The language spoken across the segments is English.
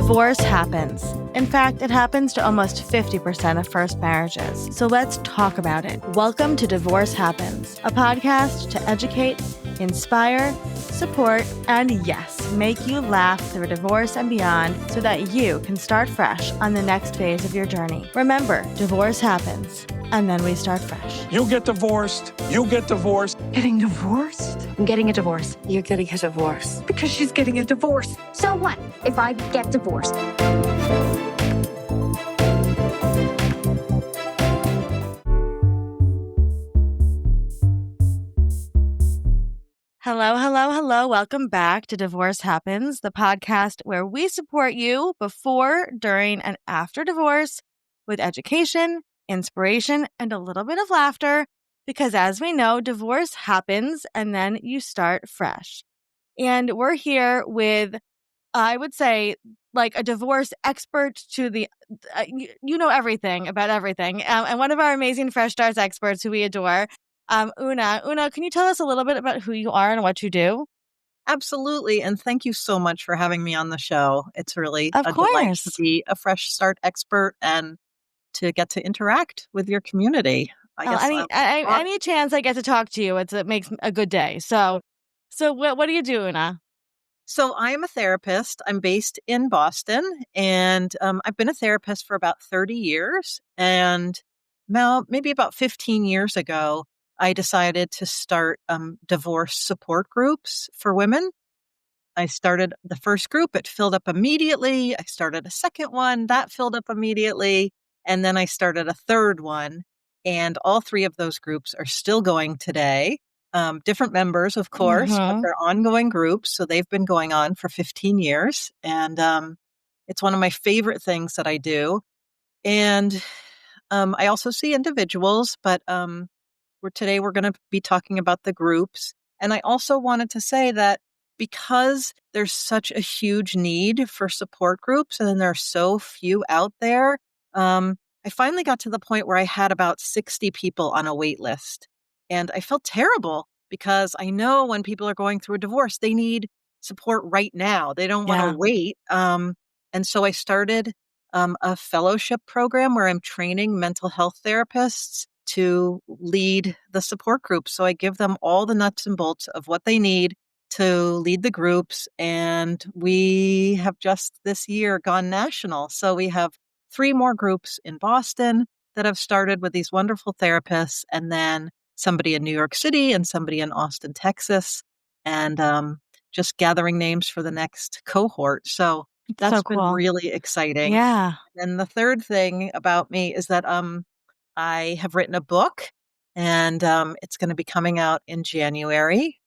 Divorce happens. In fact, it happens to almost 50% of first marriages. So let's talk about it. Welcome to Divorce Happens, a podcast to educate, inspire, support, and yes, make you laugh through divorce and beyond so that you can start fresh on the next phase of your journey. Remember, divorce happens, and then we start fresh. You get divorced. You get divorced. Getting divorced? I'm getting a divorce. You're getting a divorce. Because she's getting a divorce. So what if I get divorced? Hello, hello, hello. Welcome back to Divorce Happens, the podcast where we support you before, during, and after divorce with education, inspiration, and a little bit of laughter. Because as we know, divorce happens and then you start fresh. And we're here with, I would say, like a divorce expert to the, you know everything about everything. And one of our amazing Fresh Starts experts who we adore, Oona. Oona, can you tell us a little bit about who you are and what you do? Absolutely. And thank you so much for having me on the show. It's really Of a delight to course. be a Fresh Start expert and to get to interact with your community. Any chance I get to talk to you, it makes a good day. So what do you do, Oona? So I am a therapist. I'm based in Boston, and I've been a therapist for about 30 years. And now, maybe about 15 years ago, I decided to start divorce support groups for women. I started the first group. It filled up immediately. I started a second one. That filled up immediately. And then I started a third one. And all three of those groups are still going today. Different members, of course, but they're ongoing groups. So they've been going on for 15 years. And it's one of my favorite things that I do. And I also see individuals, but today we're going to be talking about the groups. And I also wanted to say that because there's such a huge need for support groups and there are so few out there, I finally got to the point where I had about 60 people on a wait list. And I felt terrible because I know when people are going through a divorce, they need support right now. They don't want to wait. And so I started a fellowship program where I'm training mental health therapists to lead the support groups. So I give them all the nuts and bolts of what they need to lead the groups. And we have just this year gone national. So we have 3 more groups in Boston that have started with these wonderful therapists, and then somebody in New York City and somebody in Austin, Texas, and just gathering names for the next cohort. So that's so been cool. really exciting. Yeah. And the third thing about me is that I have written a book, and it's going to be coming out in January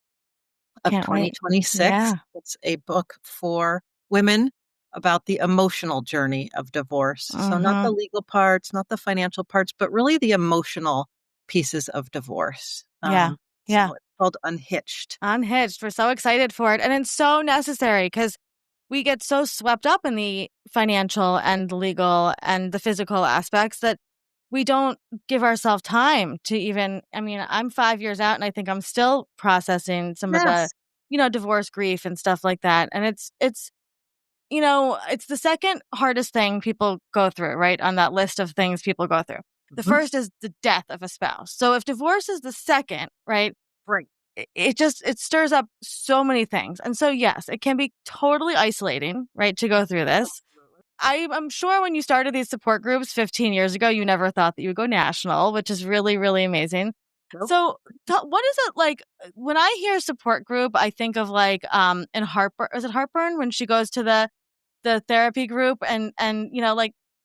of Can't wait. 2026. Yeah. It's a book for women about the emotional journey of divorce. So not the legal parts, not the financial parts, but really the emotional pieces of divorce. Yeah. So it's called Unhitched. Unhitched. We're so excited for it. And it's so necessary because we get so swept up in the financial and the legal and the physical aspects that we don't give ourselves time to even, I'm 5 years out and I think I'm still processing some of the, divorce grief and stuff like that. And it's the second hardest thing people go through, right? On that list of things people go through. The first is the death of a spouse. So if divorce is the second, right? Right. It stirs up so many things. And so, yes, it can be totally isolating, right? To go through this. I'm sure when you started these support groups 15 years ago, you never thought that you would go national, which is really, really amazing. Nope. So what is it like when I hear support group, I think of like in Heartburn, is it Heartburn when she goes to the therapy group and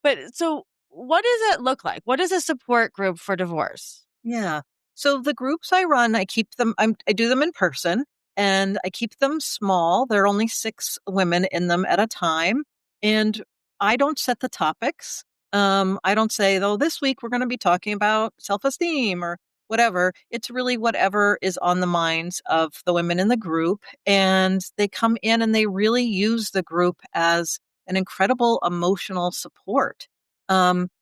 but so what does it look like? What is a support group for divorce? Yeah. So the groups I run, I do them in person and I keep them small. There are only 6 women in them at a time. And I don't set the topics. I don't say, this week we're going to be talking about self-esteem or whatever. It's really whatever is on the minds of the women in the group. And they come in and they really use the group as an incredible emotional support.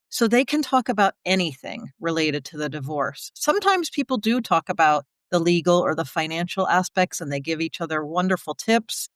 So they can talk about anything related to the divorce. Sometimes people do talk about the legal or the financial aspects and they give each other wonderful tips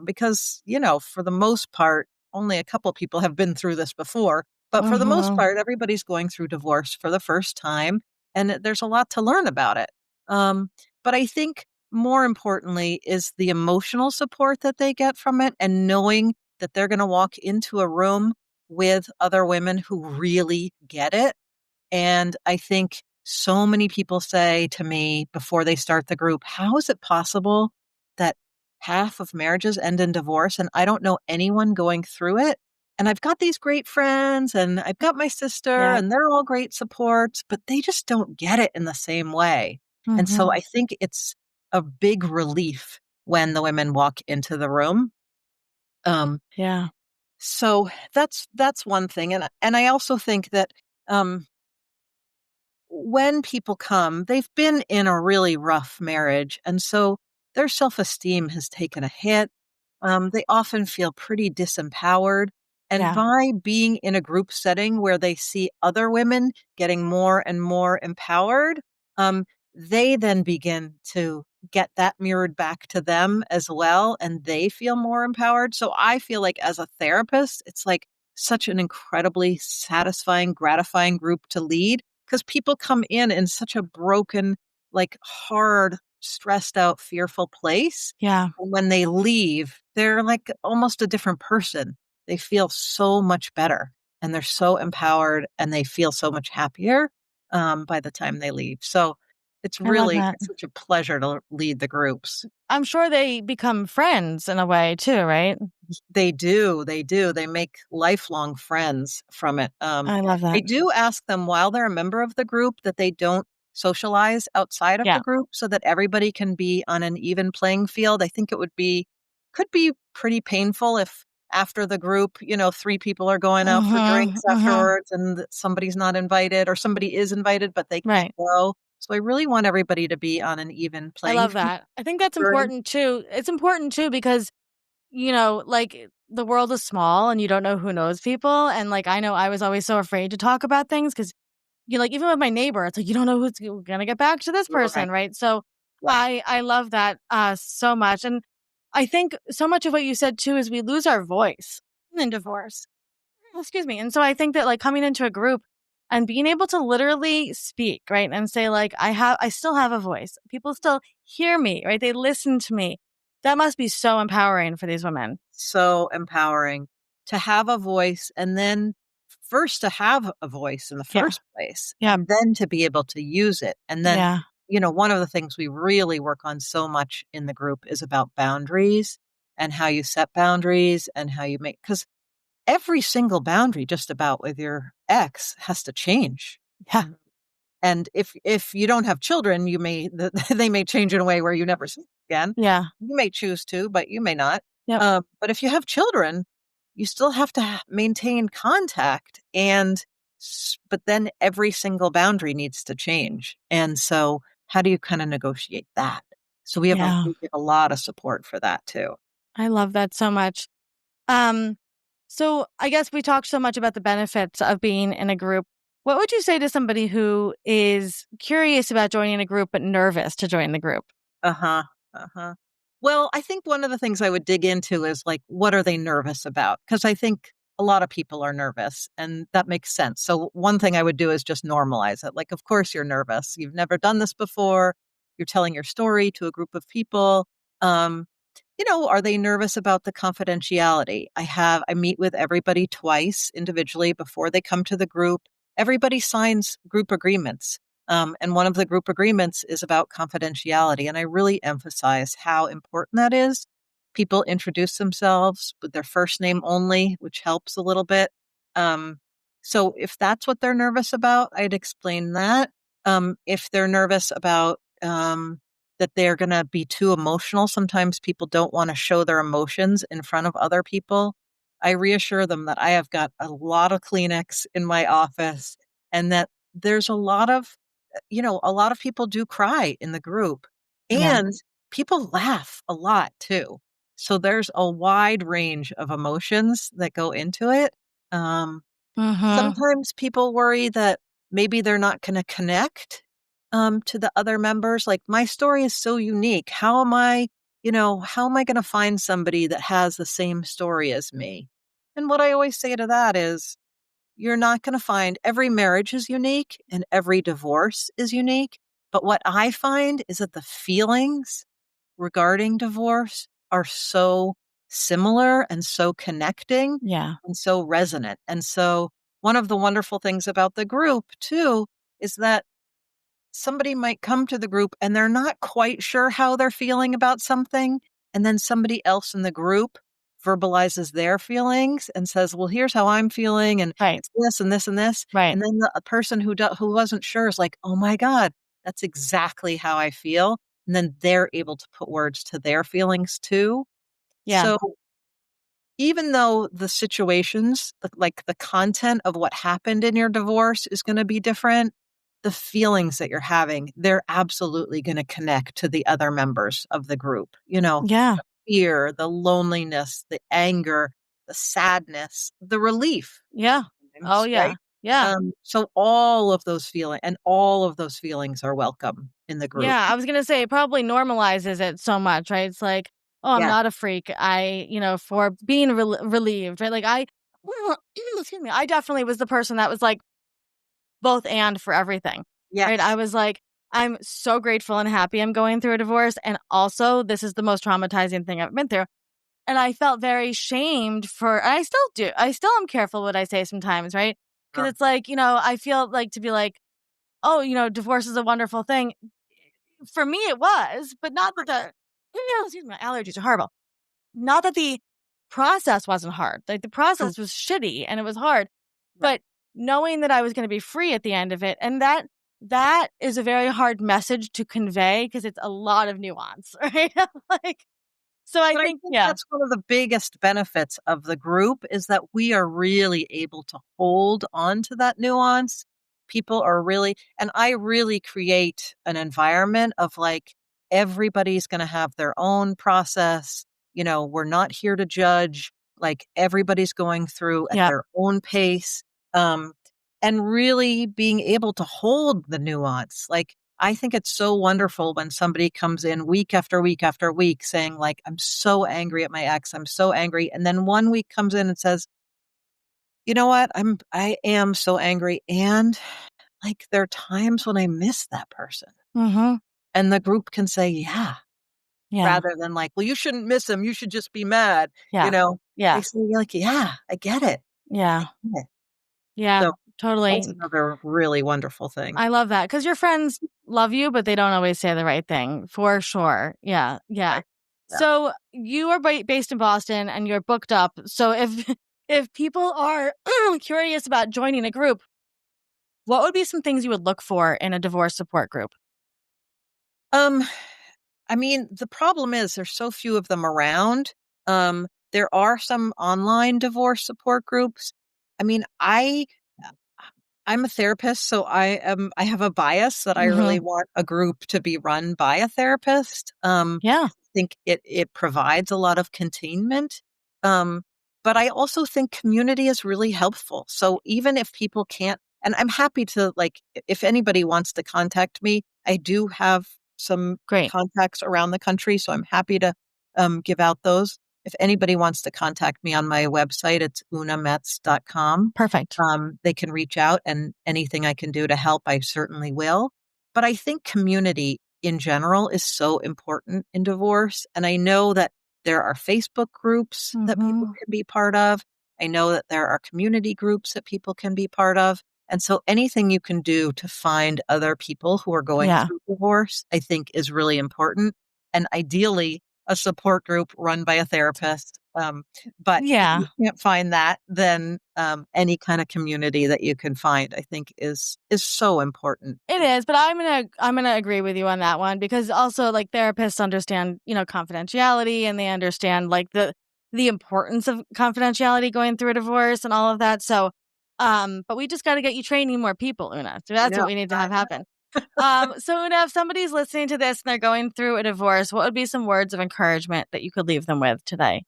because, for the most part, only a couple people have been through this before. But for the most Mm-hmm. part, everybody's going through divorce for the first time, and there's a lot to learn about it. Um, but I think more importantly is the emotional support that they get from it, and knowing that they're going to walk into a room with other women who really get it. And I think so many people say to me before they start the group, how is it possible that half of marriages end in divorce? And I don't know anyone going through it. And I've got these great friends and I've got my sister Yeah. and they're all great supports, but they just don't get it in the same way. And so Mm-hmm. I think it's a big relief when the women walk into the room. Um, Yeah. so that's one thing. And I also think that um when people come, they've been in a really rough marriage, and so their self-esteem has taken a hit. They often feel pretty disempowered. And Yeah. by being in a group setting where they see other women getting more and more empowered, um, they then begin to get that mirrored back to them as well. And they feel more empowered. So I feel like as a therapist, it's like such an incredibly satisfying, gratifying group to lead because people come in such a broken, like hard, stressed out, fearful place. Yeah. And when they leave, they're like almost a different person. They feel so much better and they're so empowered and they feel so much happier by the time they leave. So I love that. it's such a pleasure to lead the groups. I'm sure they become friends in a way too, right? They do, they do. They make lifelong friends from it. I love I that. do ask them while they're a member of the group that they don't socialize outside of the Yeah. group so that everybody can be on an even playing field. I think it could be pretty painful if after the group, 3 people are going out for Mm-hmm. drinks Mm-hmm. afterwards and somebody's not invited or somebody is invited, but they can't Right. go. So I really want everybody to be on an even I playing love field that. I think that's during. important too. It's important too because like the world is small and you don't know who knows people. And like, I know I was always so afraid to talk about things because, like, even with my neighbor, it's like, you don't know who's going to get back to this Right. person. Right. So Yeah. I love that so much. And I think so much of what you said too is we lose our voice in divorce. Excuse me. And so I think that like coming into a group and being able to literally speak, right? And say like I still have a voice. People still hear me, right? They listen to me. That must be so empowering for these women. So empowering to have a voice and then first to have a voice in the Yeah. first place Yeah. and then to be able to use it. And then, Yeah. one of the things we really work on so much in the group is about boundaries and how you set boundaries and how you make, because every single boundary just about with your ex has to change. Yeah. And if you don't have children, they may change in a way where you never see again. Yeah. You may choose to, but you may not. Yep. But if you have children, you still have to maintain contact, but then every single boundary needs to change. And so, how do you kind of negotiate that? So Yeah. we give a lot of support for that too. I love that so much. Um, so I guess we talked so much about the benefits of being in a group. What would you say to somebody who is curious about joining a group but nervous to join the group? Uh-huh. Uh-huh. Well, I think one of the things I would dig into is like, what are they nervous about? Because I think a lot of people are nervous and that makes sense. So one thing I would do is just normalize it. Like, of course you're nervous. You've never done this before. You're telling your story to a group of people. Um, are they nervous about the confidentiality? I meet with everybody twice individually before they come to the group. Everybody signs group agreements. And one of the group agreements is about confidentiality. And I really emphasize how important that is. People introduce themselves with their first name only, which helps a little bit. Um, so if that's what they're nervous about, I'd explain that. If they're nervous about that they're going to be too emotional, sometimes people don't want to show their emotions in front of other people. I reassure them that I have got a lot of Kleenex in my office and that there's a lot of people do cry in the group Yeah. and people laugh a lot too. So there's a wide range of emotions that go into it. Um, Mm-hmm. Sometimes people worry that maybe they're not going to connect to the other members. Like my story is so unique. How am I going to find somebody that has the same story as me? And what I always say to that is, you're not going to find every marriage is unique and every divorce is unique. But what I find is that the feelings regarding divorce are so similar and so connecting Yeah. and so resonant. And so one of the wonderful things about the group too is that somebody might come to the group and they're not quite sure how they're feeling about something. And then somebody else in the group verbalizes their feelings and says, well, here's how I'm feeling. And Right. it's this and this and this. Right. And then the a person who wasn't sure is like, oh my God, that's exactly how I feel. And then they're able to put words to their feelings too. Yeah. So even though the situations, like the content of what happened in your divorce is going to be different, the feelings that you're having, they're absolutely going to connect to the other members of the group. Yeah. Fear, the loneliness, the anger, the sadness, the relief, Yeah. Oh, sometimes, yeah. right? Yeah. So all of those feelings are welcome in the group. Yeah, I was gonna say it probably normalizes it so much, right? It's like, oh, I'm Yeah. not a freak. For being relieved, right? Like excuse me, I definitely was the person that was like both and for everything, right? I Yes. was like, I'm so grateful and happy I'm going through a divorce, and also this is the most traumatizing thing I've been through. And I felt very shamed and I still do. I still am careful what I say sometimes, right? Because Sure. it's like, I feel like to be like, oh, divorce is a wonderful thing. For me, it was, but not that excuse me, my allergies are horrible. Not that the process wasn't hard. Like the True. process was shitty and it was hard, Right. but knowing that I was going to be free at the end of it, and that is a very hard message to convey because it's a lot of nuance, right? Like, so I But I think, think yeah, that's one of the biggest benefits of the group is that we are really able to hold on to that nuance. People are really, and I really create an environment of like, everybody's going to have their own process. We're not here to judge. Like everybody's going through at yeah, their own pace. Um, and really being able to hold the nuance. Like, I think it's so wonderful when somebody comes in week after week after week saying like, I'm so angry at my ex. I'm so angry. And then one week comes in and says, you know what? I am so angry. And like, there are times when I miss that person. mm-hmm, And the group can say, yeah, yeah, rather than like, well, you shouldn't miss him. You should just be mad. You yeah, know, they yeah, say like, yeah, I get it. I yeah, get it. yeah, So that's totally. another really wonderful thing. I love that because your friends love you, but they don't always say the right thing for sure. Yeah. Yeah. Right. Yeah. So you are based in Boston and you're booked up. So if, if people are curious about joining a group, what would be some things you would look for in a divorce support group? Um, I mean, the problem is there's so few of them around. There are some online divorce support groups. I mean, I'm a therapist, so I have a bias that I Hmm. really want a group to be run by a therapist. Yeah. I think it provides a lot of containment. Um, but I also think community is really helpful. So even if people can't, and I'm happy to like, if anybody wants to contact me, I do have some Great. contacts around the country, so I'm happy to give out those. If anybody wants to contact me on my website, it's oonametz.com. Perfect. They can reach out, and anything I can do to help, I certainly will. But I think community in general is so important in divorce. And I know that there are Facebook groups that people Hmm. can be part of. I know that there are community groups that people can be part of. And so anything you can do to find other people who are going Yeah. through divorce, I think is really important. And ideally, a support group run by a therapist. But if Yeah. you can't find that, then any kind of community that you can find, I think, is so important. It is, but I'm gonna agree with you on that one because also like therapists understand, confidentiality and they understand like the importance of confidentiality going through a divorce and all of that. So but we just gotta get you training more people, Una. So I that's what know. we need to have happen. So Una, if somebody's listening to this and they're going through a divorce, what would be some words of encouragement that you could leave them with today?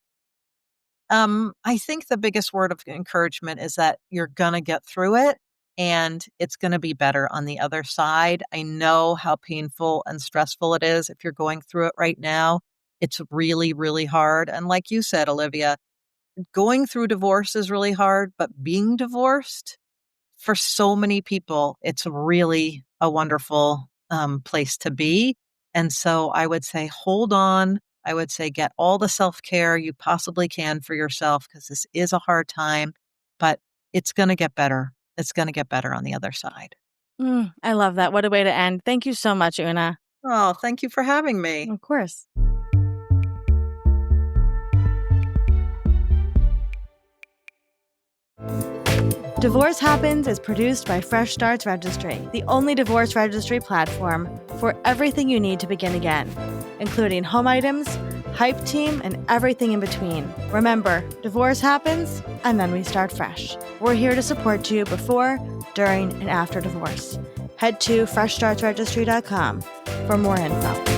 I think the biggest word of encouragement is that you're gonna get through it and it's gonna be better on the other side. I know how painful and stressful it is if you're going through it right now. It's really, really hard. And like you said, Olivia, going through divorce is really hard, but being divorced, for so many people, it's really a wonderful place to be. And so I would say, hold on. I would say, get all the self-care you possibly can for yourself, because this is a hard time, but it's going to get better. It's going to get better on the other side. I love that. What a way to end. Thank you so much, Oona. Oh, thank you for having me. Of course. Divorce Happens is produced by Fresh Starts Registry, the only divorce registry platform for everything you need to begin again, including home items, hype team, and everything in between. Remember, divorce happens, and then we start fresh. We're here to support you before, during, and after divorce. Head to freshstartsregistry.com for more info.